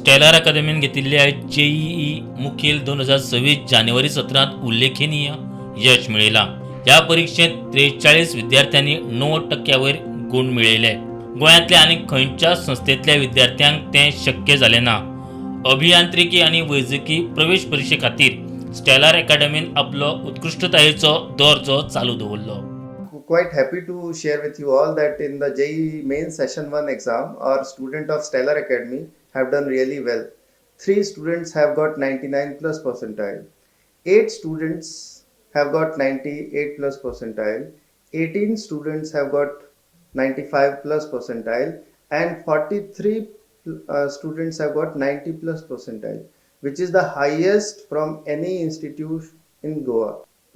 स्टेलार अकादमीने घेतलेल्या JEE मुखेल 2026 जानेवारी सत्रात उल्लेखनीय यश मिळेला. या परीक्षेत 43 विद्यार्थ्यांनी 90% गुण मिळवले. गोंयांतल्या आनी खंयच्या संस्थेतल्या विद्यार्थ्यांक ते शक्य झाले ना. अभियांत्रिकी आणि वैजकी प्रवेश परीक्षे खातीर स्टेलार अकादमीन आपलो उत्कृष्टतायेचो दर्जो चालू दवरलो. Quite happy to share with you all that in the JEE Main Session 1 exam, our student of Estellar Academy have done really well. 3 students have got 99 plus percentile. 8 students have got 98 plus percentile. 18 students have got 95 plus percentile. And 43 students have got 90 plus percentile, which is the highest from any institute in Goa.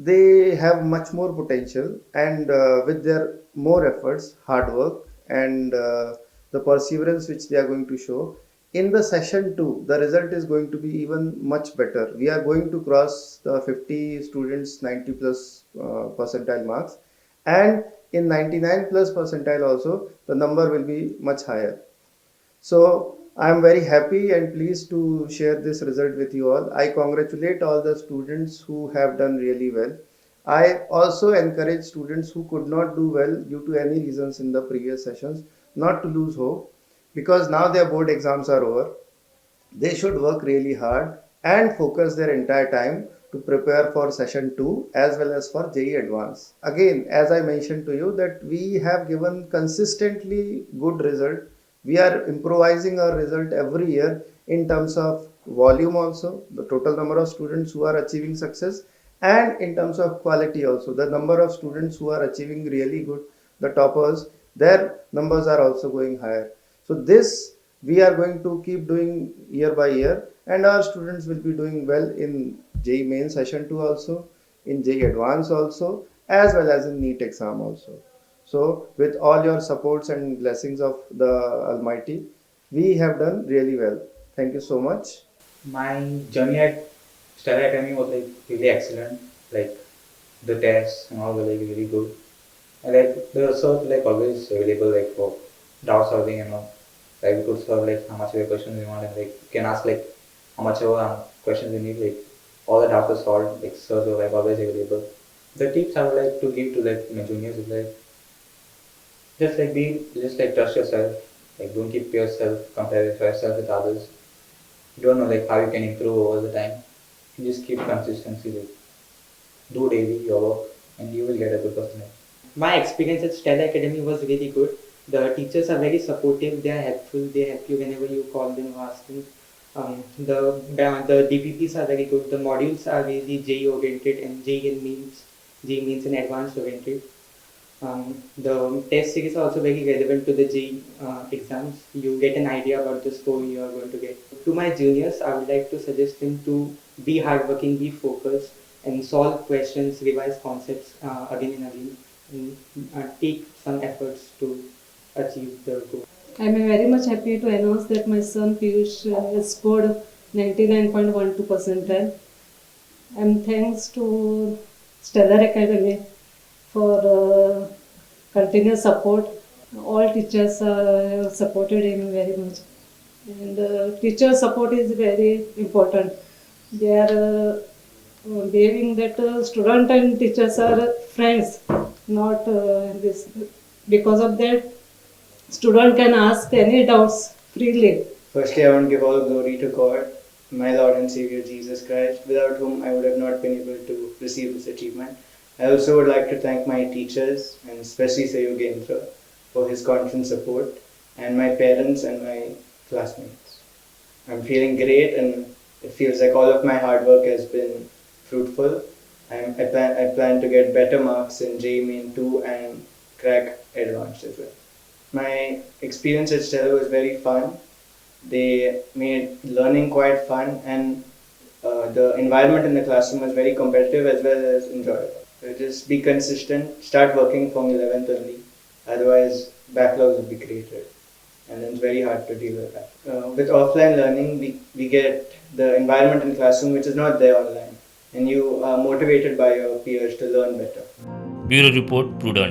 They have much more potential, and with their more efforts, hard work, and the perseverance which they are going to show in the session 2, the result is going to be even much better. We are going to cross the 50 students 90 plus percentile marks, and in 99 plus percentile also the number will be much higher. So I am very happy and pleased to share this result with you all. I congratulate all the students who have done really well. I also encourage students who could not do well due to any reasons in the previous sessions not to lose hope, because now their board exams are over. They should work really hard and focus their entire time to prepare for session 2 as well as for JEE Advanced. Again, as I mentioned to you that we have given consistently good result. We are improvising our result every year in terms of volume also, the total number of students who are achieving success, and in terms of quality also, the number of students who are achieving really good, the toppers, their numbers are also going higher. So this we are going to keep doing year by year, and our students will be doing well in JEE Main Session 2 also, in JEE Advanced also, as well as in NEET exam also. So with all your supports and blessings of the Almighty, we have done really well. Thank you so much. My journey at Estellar Academy was like really excellent. Like the tests and all were like really good. And like the sir like always available like for doubt solving and all. Like we could solve like how much of questions we want, and like you can ask like how much of questions we need. Like all the doubts are solved. Like sirs were like always available. The tips I would like to give to like my juniors is like just like trust yourself. Like don't keep yourself compare yourself with others. You don't know like how you can improve over the time. You just keep consistency. Like do daily your work, and you will get a good personality. My experience at Estellar Academy was really good. The teachers are very supportive. They are helpful. They help you whenever you call them or ask them. The DPPs are very good. The modules are really JEE oriented and JEE Mains and Advanced oriented. The test series are also very relevant to the JEE exams. You get an idea about the score you are going to get. To my juniors, I would like to suggest them to be hardworking, be focused, and solve questions, revise concepts again and again, and take some efforts to achieve the goal. I am very much happy to announce that my son Piyush has scored 99.12 percentile. And thanks to Estellar Academy for continuous support. All teachers have supported him very much. And teacher support is very important. They are behaving that student and teachers are friends, not this. Because of that, student can ask any doubts freely. Firstly, I want to give all glory to God, my Lord and Savior Jesus Christ, without whom I would have not been able to receive this achievement. I also would like to thank my teachers, and especially Sir Yogendra, for his constant support, and my parents and my classmates. I'm feeling great, and it feels like all of my hard work has been fruitful. I plan to get better marks in JEE Main 2 and crack Advanced as well. My experience at Estellar was very fun. They made learning quite fun, and the environment in the classroom was very competitive as well as enjoyable. So just be consistent, start working from 11th only, otherwise backlogs will be created, and then it's very hard to deal with that. With offline learning, we get the environment in classroom which is not there online, and you are motivated by your peers to learn better. Bureau Report, Prudent.